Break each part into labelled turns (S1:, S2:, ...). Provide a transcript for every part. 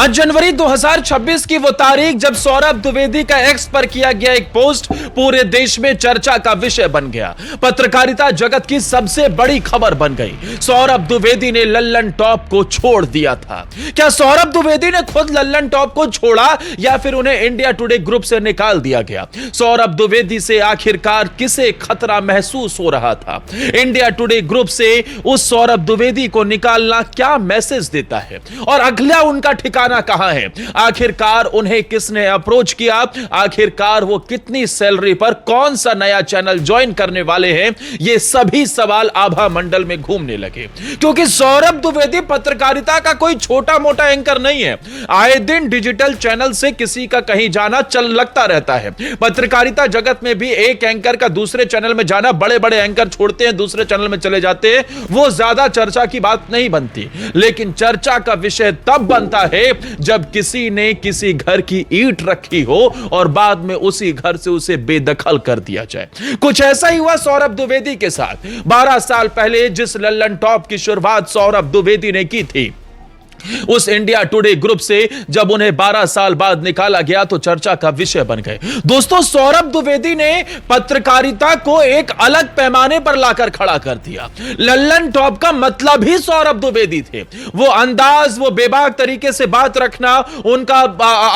S1: 5 जनवरी 2026 की वो तारीख जब सौरभ द्विवेदी का एक्स पर किया गया एक पोस्ट पूरे देश में चर्चा का विषय बन गया। पत्रकारिता जगत की सबसे बड़ी खबर बन गई। सौरभ द्विवेदी ने लल्लन टॉप को छोड़ दिया था। क्या सौरभ द्विवेदी ने खुद लल्लन टॉप को छोड़ा या फिर उन्हें इंडिया टुडे ग्रुप से निकाल दिया गया? सौरभ द्विवेदी से आखिरकार किसे खतरा महसूस हो रहा था? इंडिया टुडे ग्रुप से उस सौरभ द्विवेदी को निकालना क्या मैसेज देता है और अगला उनका ठिकाना कहां है? आखिरकार उन्हें किसने अप्रोच किया? आखिरकार वो कितनी सैलरी पर कौन सा नया चैनल ज्वाइन करने वाले हैं? ये सभी सवाल आभा मंडल में घूमने लगे, क्योंकि सौरभ द्विवेदी पत्रकारिता का कोई छोटा मोटा एंकर नहीं है। आए दिन डिजिटल चैनल से किसी का कहीं जाना चल लगता रहता है। पत्रकारिता जगत में भी एक एंकर का दूसरे चैनल में जाना, बड़े बड़े एंकर छोड़ते हैं दूसरे चैनल में चले जाते हैं, वो ज्यादा चर्चा की बात नहीं बनती। लेकिन चर्चा का विषय तब बनता है जब किसी ने किसी घर की ईंट रखी हो और बाद में उसी घर से उसे बेदखल कर दिया जाए। कुछ ऐसा ही हुआ सौरभ द्विवेदी के साथ। 12 साल पहले जिस लल्लन टॉप की शुरुआत सौरभ द्विवेदी ने की थी, उस इंडिया टुडे ग्रुप से जब उन्हें 12 साल बाद निकाला गया तो चर्चा का विषय बन गए। दोस्तों, सौरभ द्विवेदी ने पत्रकारिता को एक अलग पैमाने पर लाकर खड़ा कर दिया। लल्लन टॉप का मतलब ही सौरभ द्विवेदी थे। वो अंदाज, वो बेबाक तरीके से बात रखना, उनका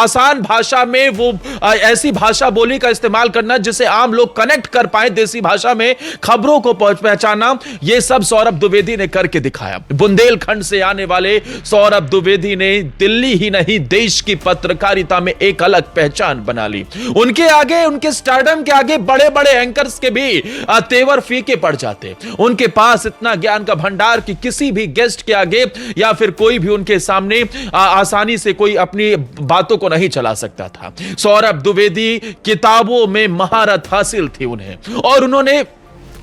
S1: आसान भाषा में वो ऐसी भाषा बोली का इस्तेमाल करना जिसे आम लोग कनेक्ट कर पाए, देसी भाषा में खबरों को पहचाना, ये सब सौरभ द्विवेदी ने करके दिखाया। बुंदेलखंड से आने वाले सौरभ द्विवेदी ने दिल्ली ही नहीं देश की पत्रकारिता में एक अलग पहचान बना ली। उनके आगे, उनके स्टारडम के आगे बड़े बड़े एंकर्स के भी तेवर फीके पड़ जाते। उनके पास इतना ज्ञान का भंडार कि किसी भी गेस्ट के आगे या फिर कोई भी उनके सामने आसानी से कोई अपनी बातों को नहीं चला सकता था। सौरभ द्विवेदी किताबों में महारत हासिल थी उन्हें, और उन्होंने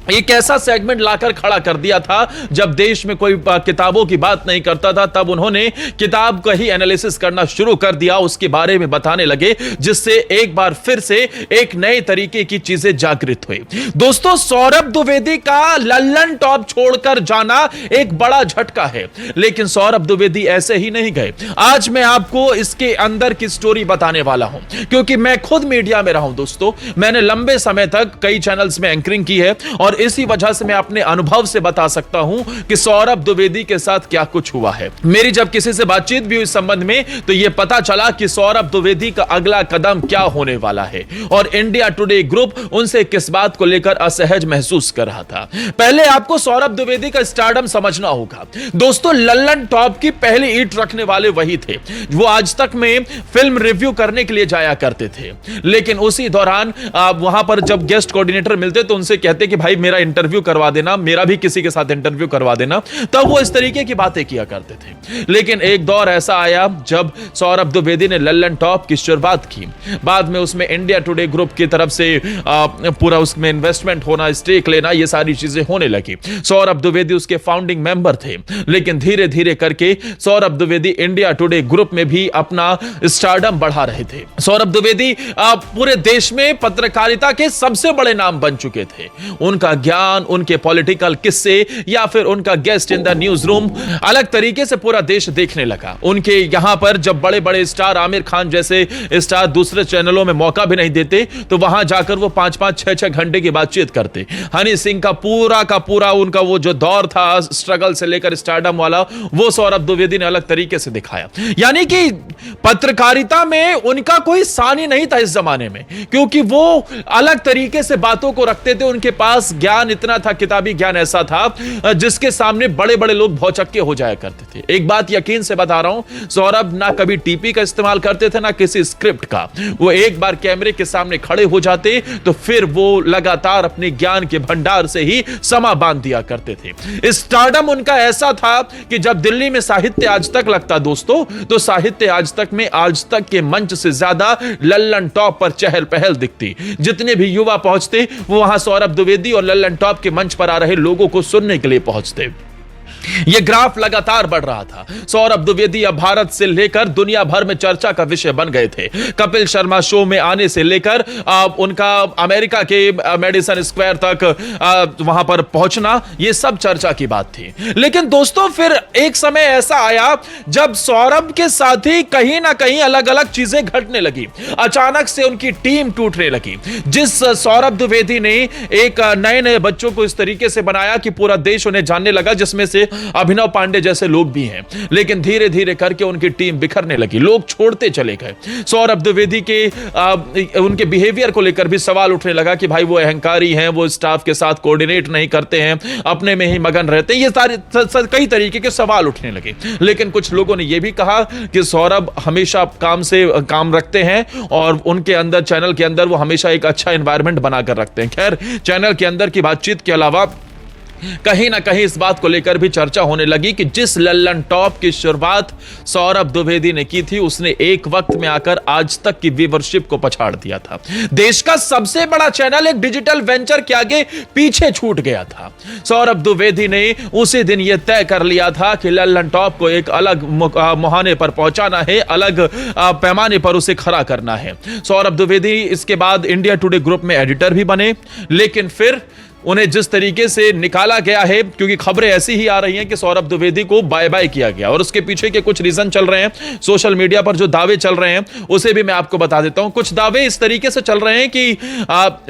S1: एक ऐसा सेगमेंट लाकर खड़ा कर दिया था जब देश में कोई किताबों की बात नहीं करता था, तब उन्होंने किताब का ही एनालिसिस करना शुरू कर दिया, उसके बारे में बताने लगे, जिससे एक बार फिर से एक नए तरीके की चीजें जागृत हुई। दोस्तों, सौरभ द्विवेदी का लल्लन टॉप छोड़कर जाना एक बड़ा झटका है, लेकिन सौरभ द्विवेदी ऐसे ही नहीं गए। आज मैं आपको इसके अंदर की स्टोरी बताने वाला हूं, क्योंकि मैं खुद मीडिया में रहा हूं। दोस्तों, मैंने लंबे समय तक कई चैनल्स में एंकरिंग की है और इसी वजह से मैं अपने अनुभव से बता सकता हूं कि सौरभ द्विवेदी के साथ क्या कुछ हुआ है। मेरी जब किसी से बातचीत भी हुई इस संबंध में तो यह पता चला कि सौरभ द्विवेदी का अगला कदम क्या होने वाला है और इंडिया टुडे ग्रुप उनसे किस बात को लेकर असहज महसूस कर रहा था। पहले आपको सौरभ द्विवेदी का स्टारडम समझना होगा। दोस्तों, लल्लन टॉप की पहली ईंट रखने वाले वही थे। वो आज तक में फिल्म रिव्यू करने के लिए जाया करते थे, लेकिन उसी दौरान वहां पर जब गेस्ट कोऑर्डिनेटर मिलते तो उनसे कहते कि भाई मेरा इंटरव्यू करवा देना, मेरा भी किसी के साथ इंटरव्यू करवा देना। तब वो इस तरीके की बातें किया करते थे। लेकिन एक दौर ऐसा आया जब सौरभ द्विवेदी ने लल्लन टॉप की शुरुआत की। बाद में उसमें इंडिया टुडे ग्रुप की तरफ से पूरा उसमें इन्वेस्टमेंट होना, स्टेक लेना, ये सारी चीजें होने लगी। सौरभ द्विवेदी उसके फाउंडिंग मेंबर थे, लेकिन धीरे धीरे करके Saurabh Dwivedi India today group में भी अपना स्टारडम बढ़ा रहे थे। सौरभ द्विवेदी पूरे देश में पत्रकारिता के सबसे बड़े नाम बन चुके थे। उनका ज्ञान, उनके पॉलिटिकल किस्से या फिर उनका guest in the news room अलग तरीके से पूरा देश देखने लगा। उनके यहां पर जब बड़े बड़े स्टार, आमिर खान जैसे स्टार दूसरे चैनलों में मौका भी नहीं देते तो वहां जाकर वो 5-5, 6-6 घंटे की बातचीत करते। हनी सिंह का पूरा उनका वो जो दौर था स्ट्रगल से लेकर स्टारडम वाला, वो सौरभ द्विवेदी ने अलग तरीके से दिखाया। यानी कि पत्रकारिता में उनका कोई सानी नहीं था इस जमाने में, क्योंकि वो अलग तरीके से बातों को रखते थे। उनके पास ज्ञान इतना था, किताबी ज्ञान ऐसा था जिसके सामने बड़े बड़े लोग भौचक्के हो जाया करते थे। एक बात यकीन से बता रहा हूं, सौरभ ना कभी टीपी का इस्तेमाल करते थे ना किसी स्क्रिप्ट का। वो एक बार कैमरे के सामने खड़े हो जाते तो फिर वो लगातार अपने ज्ञान के भंडार से ही समा बांध दिया करते थे। स्टारडम उनका ऐसा था कि जब दिल्ली में साहित्य आज तक लगता दोस्तों, तो साहित्य आज तक में आज तक के मंच से ज्यादा लल्लन टॉप पर चहल पहल दिखती। जितने भी युवा पहुंचते वो वहां सौरभ द्विवेदी और लल्लन टॉप के मंच पर आ रहे लोगों को सुनने के लिए पहुंचते। यह ग्राफ लगातार बढ़ रहा था। सौरभ द्विवेदी अब भारत से लेकर दुनिया भर में चर्चा का विषय बन गए थे। कपिल शर्मा शो में आने से लेकर उनका अमेरिका के मेडिसन स्क्वायर तक वहां पर पहुंचना, यह सब चर्चा की बात थी। लेकिन दोस्तों फिर एक समय ऐसा आया जब सौरभ के साथ ही कहीं ना कहीं अलग अलग चीजें घटने लगी। अचानक से उनकी टीम टूटने लगी। जिस सौरभ द्विवेदी ने एक नए नए बच्चों को इस तरीके से बनाया कि पूरा देश उन्हें जानने लगा, जिसमें से अभिनव पांडे जैसे लोग भी हैं, लेकिन धीरे धीरे करके उनकी टीम बिखरने लगी, लोग छोड़ते चले गए। सौरभ द्विवेदी के उनके बिहेवियर को लेकर भी सवाल उठने लगा कि भाई वो अहंकारी हैं, वो स्टाफ के साथ कोऑर्डिनेट नहीं करते हैं, अपने में ही मगन रहते हैं। ये सारे कई तरीके के सवाल उठने लगे। लेकिन कुछ लोगों ने यह भी कहा कि सौरभ हमेशा काम रखते हैं और उनके अंदर, चैनल के अंदर वो हमेशा एक अच्छा एनवायरनमेंट बनाकर रखते हैं। खैर, चैनल के अंदर की बातचीत के अलावा कहीं ना कहीं इस बात को लेकर भी चर्चा होने लगी कि जिस लल्लन टॉप की शुरुआत सौरभ द्विवेदी ने की थी, उसने एक वक्त में आकर आज तक की व्यूअरशिप को पछाड़ दिया था। देश का सबसे बड़ा चैनल एक डिजिटल वेंचर के आगे पीछे छूट गया था। सौरभ द्विवेदी ने उसी दिन यह तय कर लिया था कि लल्लन टॉप को एक अलग मुहाने पर पहुंचाना है, अलग पैमाने पर उसे खड़ा करना है। सौरभ द्विवेदी इसके बाद इंडिया टुडे ग्रुप में एडिटर भी बने, लेकिन फिर उन्हें जिस तरीके से निकाला गया है, क्योंकि खबरें ऐसी ही आ रही हैं कि सौरभ द्विवेदी को बाय बाय किया गया, और उसके पीछे के कुछ रीजन चल रहे हैं। सोशल मीडिया पर जो दावे चल रहे हैं उसे भी मैं आपको बता देता हूं। कुछ दावे इस तरीके से चल रहे हैं कि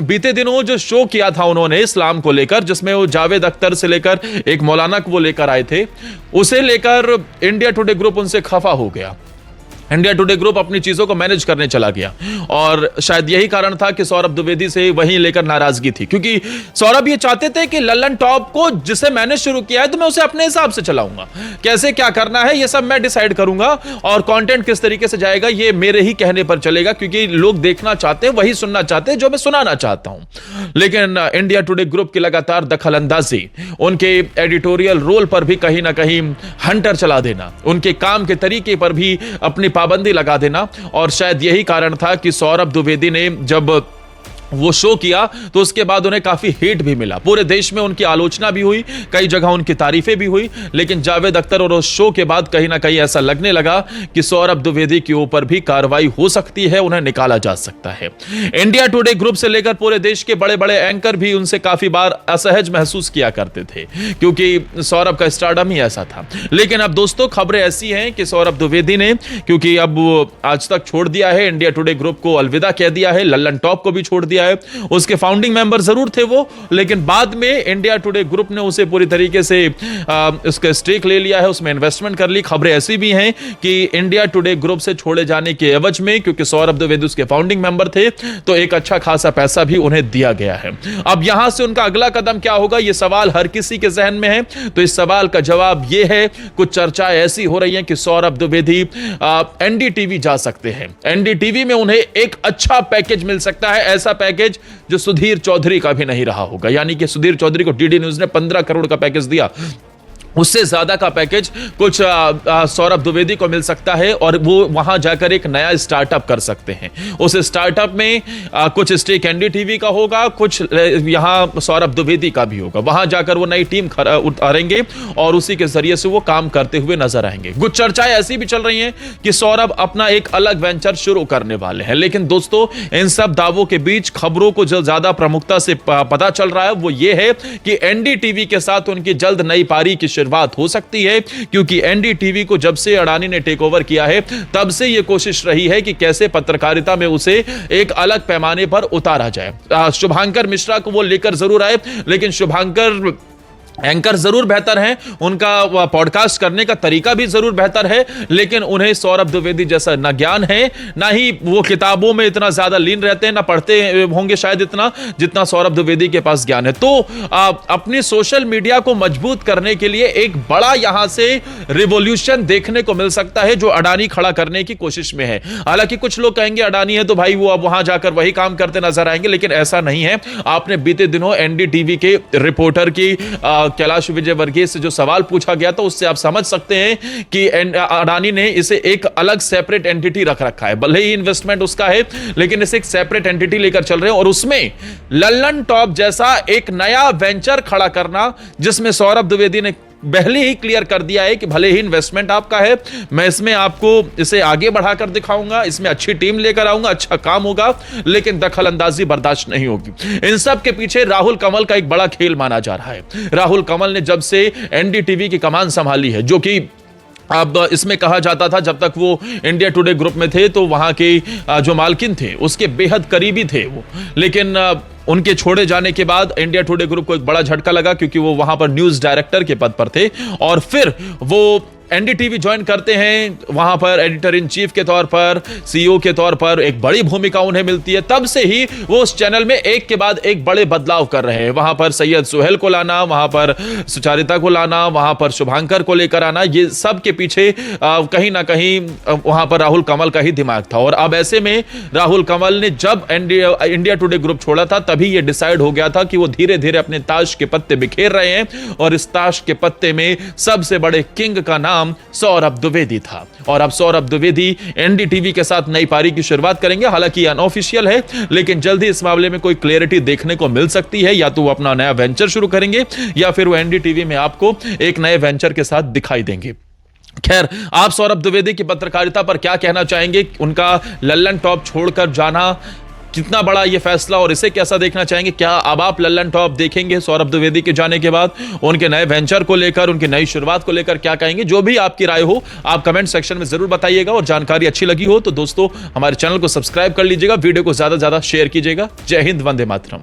S1: बीते दिनों जो शो किया था उन्होंने इस्लाम को लेकर, जिसमें वो जावेद अख्तर से लेकर एक मौलाना को वो लेकर आए थे, उसे लेकर इंडिया टुडे ग्रुप उनसे खफा हो गया। इंडिया टुडे ग्रुप अपनी चीजों को मैनेज करने चला गया, और शायद यही कारण था कि सौरभ द्विवेदी से वहीं लेकर नाराजगी थी, क्योंकि सौरभ ये चाहते थे कि लल्लन टॉप को जिसे मैंने शुरू किया है तो मैं उसे अपने हिसाब से चलाऊंगा, कैसे क्या करना है ये सब मैं डिसाइड करूंगा, और कंटेंट किस तरीके से जाएगा ये मेरे ही कहने पर चलेगा, क्योंकि लोग देखना चाहते हैं, वही सुनना चाहते हैं जो मैं सुनाना चाहता हूं। लेकिन इंडिया टुडे ग्रुप की लगातार दखलंदाजी, उनके एडिटोरियल रोल पर भी कहीं ना कहीं हंटर चला देना, उनके काम के तरीके पर भी अपनी पाबंदी लगा देना, और शायद यही कारण था कि सौरभ द्विवेदी ने जब वो शो किया तो उसके बाद उन्हें काफी हेट भी मिला। पूरे देश में उनकी आलोचना भी हुई, कई जगह उनकी तारीफें भी हुई, लेकिन जावेद अख्तर और उस शो के बाद कहीं ना कहीं ऐसा लगने लगा कि सौरभ द्विवेदी के ऊपर भी कार्रवाई हो सकती है, उन्हें निकाला जा सकता है। इंडिया टुडे ग्रुप से लेकर पूरे देश के बड़े बड़े एंकर भी उनसे काफी बार असहज महसूस किया करते थे, क्योंकि सौरभ का स्टारडम ही ऐसा था। लेकिन अब दोस्तों खबरें ऐसी हैं कि सौरभ द्विवेदी ने, क्योंकि अब वो आज तक छोड़ दिया है, इंडिया टुडे ग्रुप को अलविदा कह दिया है, लल्लन टॉप को भी छोड़ दिया है। उसके फाउंडिंग मेंबर जरूर थे वो, लेकिन बाद में इंडिया टुडे ग्रुप ने उसे पूरी तरीके से उसका स्टेक ले लिया है, उसमें इन्वेस्टमेंट कर ली। खबरें ऐसी भी हैं कि इंडिया टुडे ग्रुप से छोड़े जाने के एवज में, क्योंकि सौरभ द्विवेदी उसके फाउंडिंग मेंबर थे, तो एक अच्छा खासा पैसा भी उन्हें दिया गया है। अब यहां से उनका अगला कदम क्या होगा, यह सवाल हर किसी के जहन में है। तो इस सवाल का जवाब यह है, कुछ चर्चा ऐसी हो रही है कि सौरभ द्विवेदी एनडीटीवी जा सकते हैं। एनडीटीवी में उन्हें एक अच्छा पैकेज मिल सकता है, ऐसा पैकेज जो सुधीर चौधरी का भी नहीं रहा होगा। यानी कि सुधीर चौधरी को डीडी न्यूज ने 15 करोड़ का पैकेज दिया, उससे ज्यादा का पैकेज कुछ सौरभ द्विवेदी को मिल सकता है, और वो वहां जाकर एक नया स्टार्टअप कर सकते हैं। उस स्टार्टअप में कुछ स्टेक एनडीटीवी का होगा, कुछ यहां सौरभ द्विवेदी का भी होगा। वहां जाकर वो नई टीम उतारेंगे और उसी के जरिए से वो काम करते हुए नजर आएंगे। कुछ चर्चाएं ऐसी भी चल रही हैं कि सौरभ अपना एक अलग वेंचर शुरू करने वाले हैं। लेकिन दोस्तों इन सब दावों के बीच खबरों को जो ज्यादा प्रमुखता से पता चल रहा है वो ये है कि एनडीटीवी के साथ उनकी जल्द नई पारी की बात हो सकती है, क्योंकि एनडीटीवी को जब से अडानी ने टेक ओवर किया है तब से यह कोशिश रही है कि कैसे पत्रकारिता में उसे एक अलग पैमाने पर उतारा जाए। शुभांकर मिश्रा को वो लेकर जरूर आए, लेकिन शुभांकर एंकर जरूर बेहतर हैं, उनका पॉडकास्ट करने का तरीका भी जरूर बेहतर है, लेकिन उन्हें सौरभ द्विवेदी जैसा ना ज्ञान है, ना ही वो किताबों में इतना ज्यादा लीन रहते हैं, ना पढ़ते होंगे शायद इतना जितना सौरभ द्विवेदी के पास ज्ञान है। तो अपनी सोशल मीडिया को मजबूत करने के लिए एक बड़ा यहां से रिवॉल्यूशन देखने को मिल सकता है, जो अडानी खड़ा करने की कोशिश में है। हालांकि कुछ लोग कहेंगे अडानी है तो भाई वो अब वहां जाकर वही काम करते नजर आएंगे, लेकिन ऐसा नहीं है। आपने बीते दिनों एनडीटीवी के रिपोर्टर की कैलाश विजयवर्गीय से जो सवाल पूछा गया था उससे आप समझ सकते हैं कि अडानी ने इसे एक अलग सेपरेट एंटिटी रख रखा है। भले ही इन्वेस्टमेंट उसका है, लेकिन इसे एक सेपरेट एंटिटी लेकर चल रहे हैं, और उसमें लल्लन टॉप जैसा एक नया वेंचर खड़ा करना, जिसमें सौरभ द्विवेदी ने पहले ही क्लियर कर दिया है कि भले ही इन्वेस्टमेंट आपका है, मैं इसमें आपको इसे आगे बढ़ाकर दिखाऊंगा, इसमें अच्छी टीम लेकर आऊंगा, अच्छा काम होगा, लेकिन दखलंदाजी बर्दाश्त नहीं होगी। इन सब के पीछे राहुल कंवल का एक बड़ा खेल माना जा रहा है। राहुल कंवल ने जब से एनडीटीवी की कमान संभाली है, जो कि अब इसमें कहा जाता था जब तक वो इंडिया टुडे ग्रुप में थे तो वहां के जो मालकिन थे उसके बेहद करीबी थे वो, लेकिन उनके छोड़े जाने के बाद इंडिया टुडे ग्रुप को एक बड़ा झटका लगा, क्योंकि वो वहां पर न्यूज डायरेक्टर के पद पर थे और फिर वो एनडीटीवी ज्वाइन करते हैं, वहां पर एडिटर इन चीफ के तौर पर, सीईओ के तौर पर एक बड़ी भूमिका उन्हें मिलती है। तब से ही वो उस चैनल में एक के बाद एक बड़े बदलाव कर रहे हैं। वहां पर सैयद सुहेल को लाना, वहां पर सुचारिता को लाना, वहां पर शुभांकर को लेकर आना, ये सब के पीछे कहीं ना कहीं वहां पर राहुल कंवल का ही दिमाग था। और अब ऐसे में राहुल कंवल ने जब इंडिया टुडे ग्रुप छोड़ा था तभी ये डिसाइड हो गया था कि वो धीरे धीरे अपने ताश के पत्ते बिखेर रहे हैं और इस ताश के पत्ते में सबसे बड़े किंग का नाम सौरभ द्विवेदी था। और अब सौरभ द्विवेदी एनडीटीवी के साथ नई पारी की शुरुआत करेंगे। हालांकि अनऑफिशियल है, लेकिन जल्द ही इस मामले में कोई क्लैरिटी देखने को मिल सकती है। या तो वो अपना नया वेंचर शुरू करेंगे या फिर वो एनडीटीवी में आपको एक नए वेंचर के साथ दिखाई देंगे। खैर, आप सौरभ द्विवेदी की पत्रकारिता पर क्या कहना चाहेंगे? उनका लल्लन टॉप छोड़कर जाना कितना बड़ा ये फैसला, और इसे कैसा देखना चाहेंगे? क्या अब आप लल्लन टॉप देखेंगे सौरभ द्विवेदी के जाने के बाद? उनके नए वेंचर को लेकर, उनकी नई शुरुआत को लेकर क्या कहेंगे? जो भी आपकी राय हो आप कमेंट सेक्शन में जरूर बताइएगा। और जानकारी अच्छी लगी हो तो दोस्तों हमारे चैनल को सब्सक्राइब कर लीजिएगा, वीडियो को ज्यादा से ज्यादा शेयर कीजिएगा। जय हिंद, वंदे मातरम।